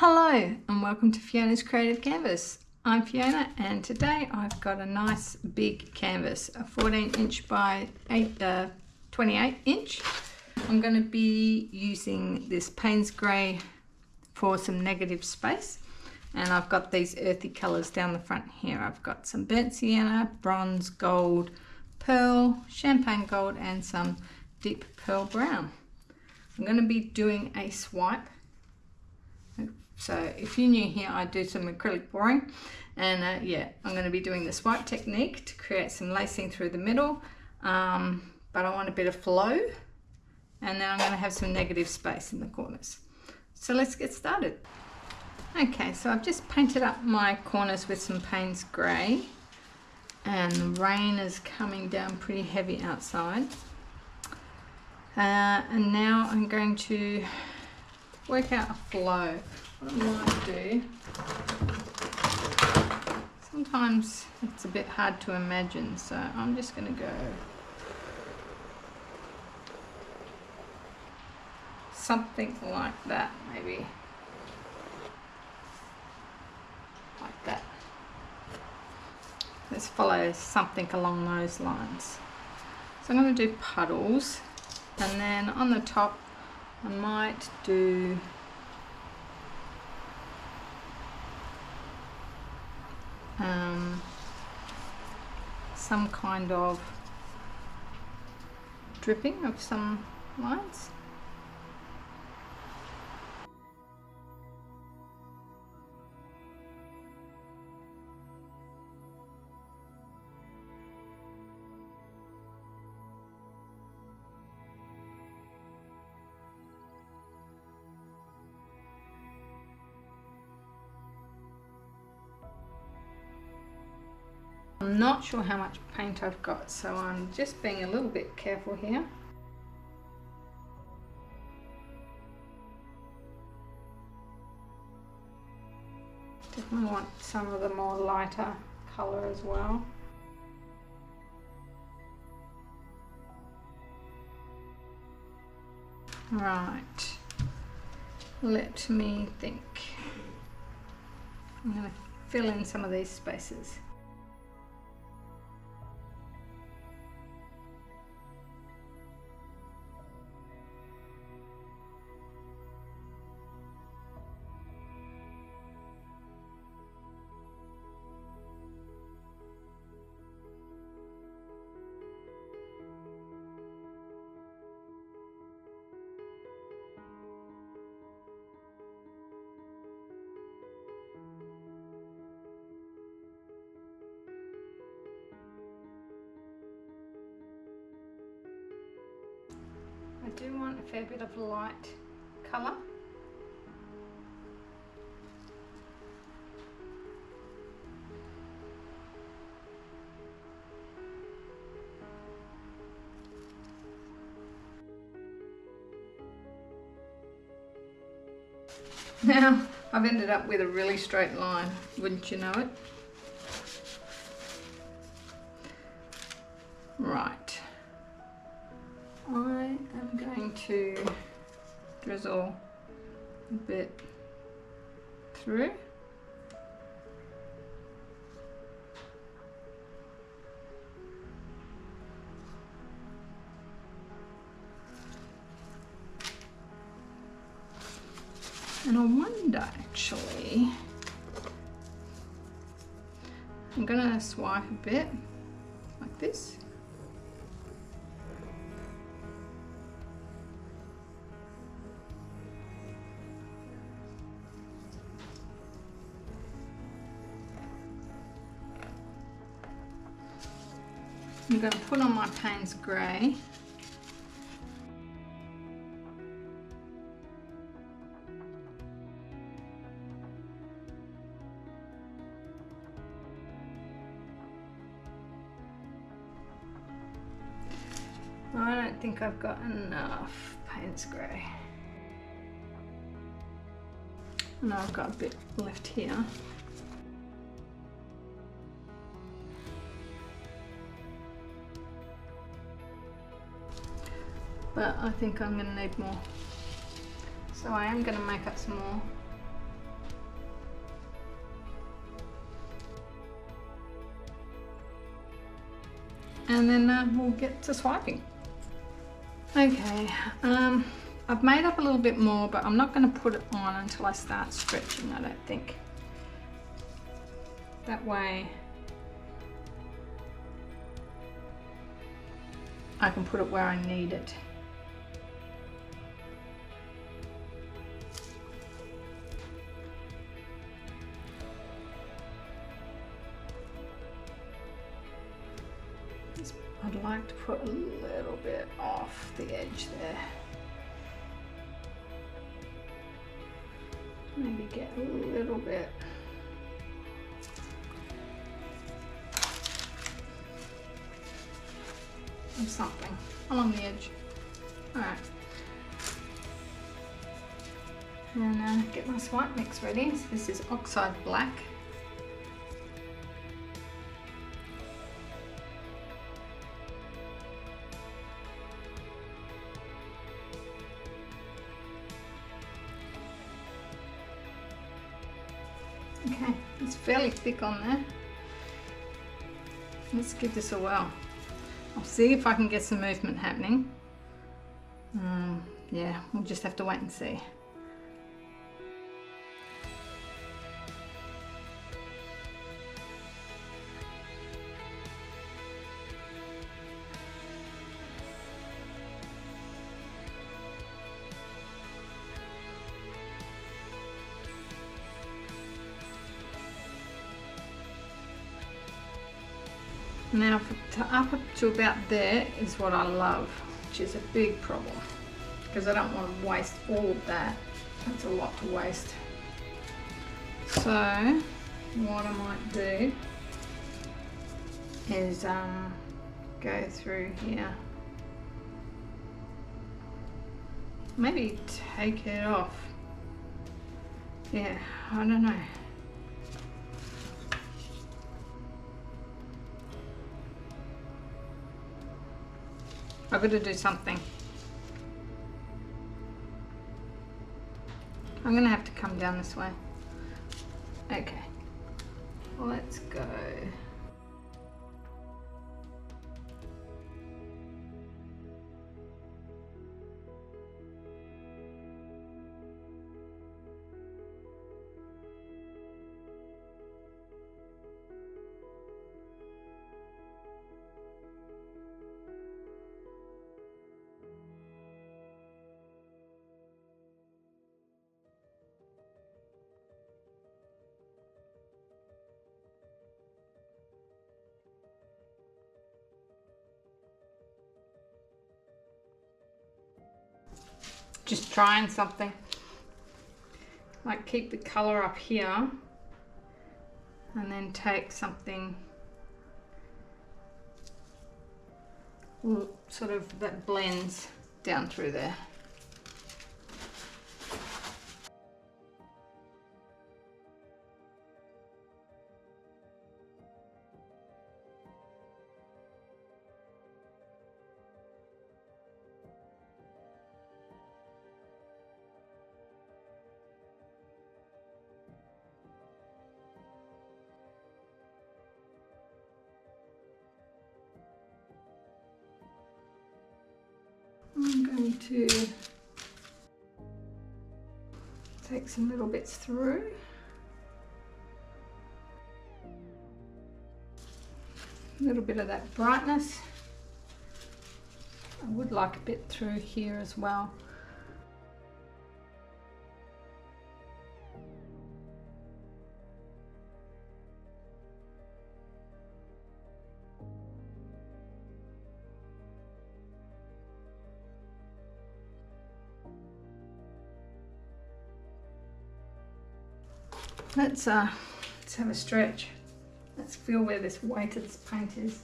Hello and welcome to Fiona's Creative Canvas. I'm Fiona and today I've got a nice big canvas, a 14 inch by 28 inch. I'm going to be using this Payne's Grey for some negative space, and I've got these earthy colours down the front here. I've got some burnt sienna, bronze, gold, pearl, champagne gold and some deep pearl brown. I'm going to be doing a swipe. So if you're new here, I do some acrylic boring, and yeah, I'm going to be doing the swipe technique to create some lacing through the middle, but I want a bit of flow, and then I'm going to have some negative space in the corners. So let's get started. Okay, so I've just painted up my corners with some Payne's Grey, and the rain is coming down pretty heavy outside, and now I'm going to work out a flow. What I might do, sometimes it's a bit hard to imagine, so I'm just going to go something like that, maybe like that. Let's follow something along those lines. So I'm going to do puddles, and then on the top I might do some kind of dripping of some lines. I'm not sure how much paint I've got, so I'm just being a little bit careful here. Definitely want some of the more lighter colour as well. Right, let me think. I'm going to fill in some of these spaces. I do want a fair bit of light colour. Now I've ended up with a really straight line, wouldn't you know it? Right. I am going to drizzle a bit through. And I wonder, actually, I'm going to swipe a bit like this. I'm going to put on my Payne's Grey. I don't think I've got enough Payne's Grey. No, I've got a bit left here. But I think I'm going to need more. So I am going to make up some more. and then we'll get to swiping. Okay, I've made up a little bit more, but I'm not going to put it on until I start stretching, I don't think. That way I can put it where I need it. I'd like to put a little bit off the edge there. Maybe get a little bit. Of something along the edge. Alright. And get my swipe mix ready. So this is Oxide Black. Okay, it's fairly thick on there. Let's give this a whirl. I'll see if I can get some movement happening. Yeah, we'll just have to wait and see. Now up to about there is what I love, which is a big problem because I don't want to waste all of that. That's a lot to waste. So what I might do is go through here. Maybe take it off. Yeah, I don't know. I've got to do something. I'm going to have to come down this way. Okay, let's go. Just trying something. Like keep the color up here and then take something sort of that blends down through there. I'm going to take some little bits through. A little bit of that brightness. I would like a bit through here as well. Let's have a stretch. Let's feel where this weighted paint is.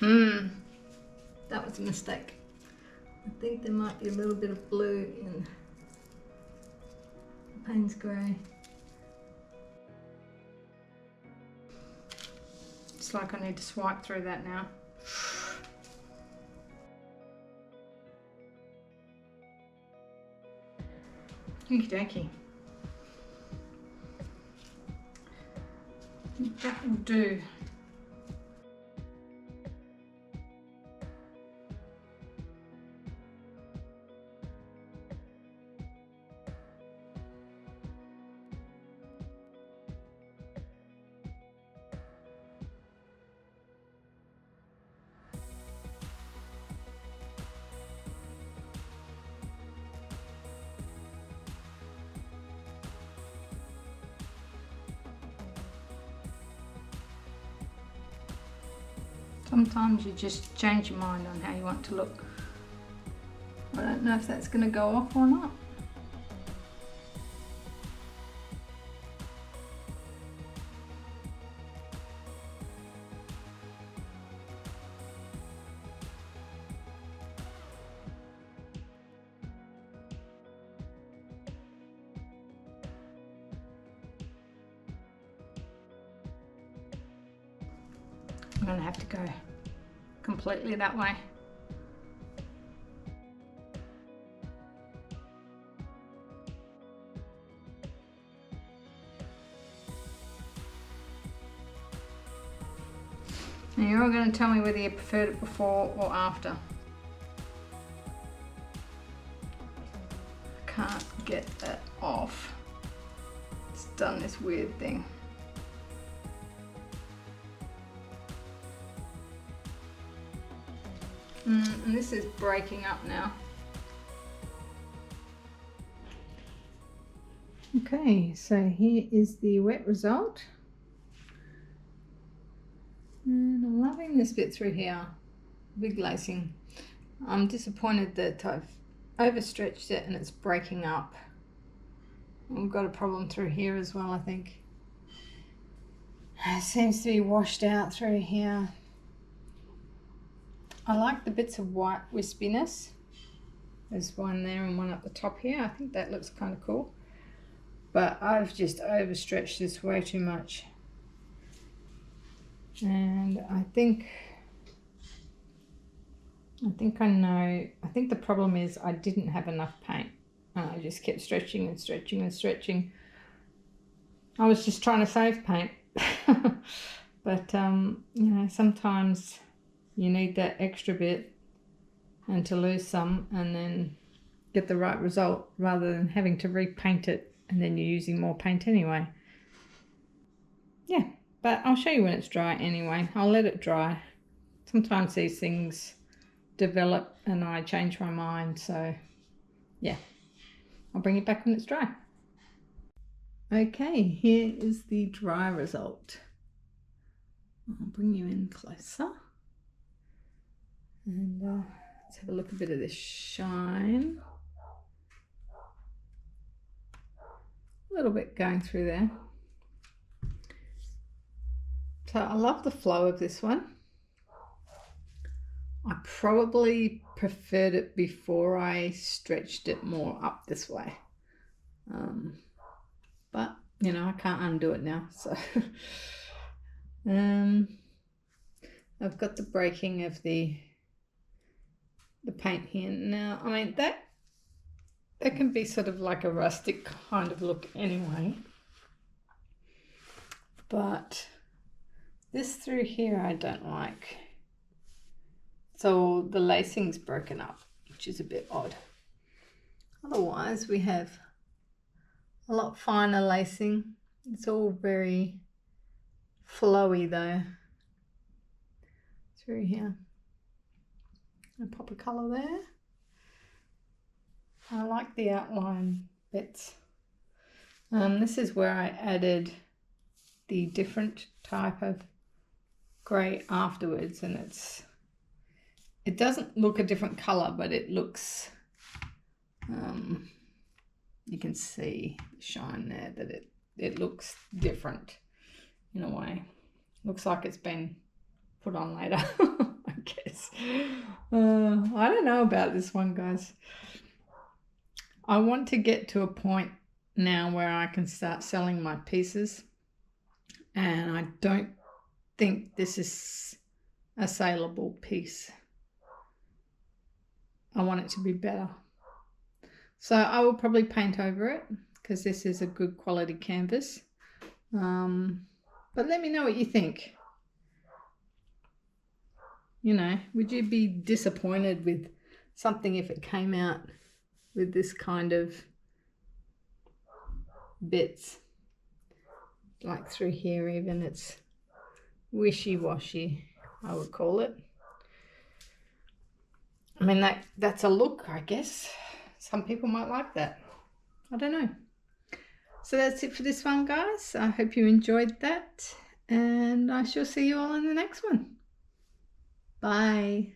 That was a mistake. I think there might be a little bit of blue in Payne's grey. It's like I need to swipe through that now. Okie dokie. That will do. Sometimes you just change your mind on how you want to look. I don't know if that's going to go off or not. I'm going to have to go completely that way. Now you're all going to tell me whether you preferred it before or after. I can't get that off. It's done this weird thing. And this is breaking up now. Okay, so here is the wet result. And I'm loving this bit through here, big lacing. I'm disappointed that I've overstretched it and it's breaking up. We've got a problem through here as well, I think. It seems to be washed out through here. I like the bits of white wispiness. There's one there and one at the top here. I think that looks kind of cool. But I've just overstretched this way too much. And I think I know. I think the problem is I didn't have enough paint. And I just kept stretching and stretching and stretching. I was just trying to save paint. But, you know, sometimes you need that extra bit and to lose some and then get the right result rather than having to repaint it and then you're using more paint anyway. Yeah, but I'll show you when it's dry anyway. I'll let it dry. Sometimes these things develop and I change my mind, so yeah, I'll bring it back when it's dry. Okay, here is the dry result. I'll bring you in closer. And let's have a look, a bit of this shine. A little bit going through there. So I love the flow of this one. I probably preferred it before I stretched it more up this way. But, you know, I can't undo it now. So I've got the breaking of the paint here now. I mean, that can be sort of like a rustic kind of look anyway, but this through here I don't like. So the lacing's broken up, which is a bit odd. Otherwise we have a lot finer lacing. It's all very flowy though through here. I'll pop a colour there. I like the outline bits. This is where I added the different type of grey afterwards, and it doesn't look a different colour, but it looks, you can see the shine there, that it looks different in a way. Looks like it's been put on later. I guess. I don't know about this one, guys. I want to get to a point now where I can start selling my pieces, and I don't think this is a saleable piece. I want it to be better. So I will probably paint over it because this is a good quality canvas. But let me know what you think. You know, would you be disappointed with something if it came out with this kind of bits? Like through here even, it's wishy-washy, I would call it. I mean, that's a look, I guess. Some people might like that. I don't know. So that's it for this one, guys. I hope you enjoyed that, and I shall see you all in the next one. Bye.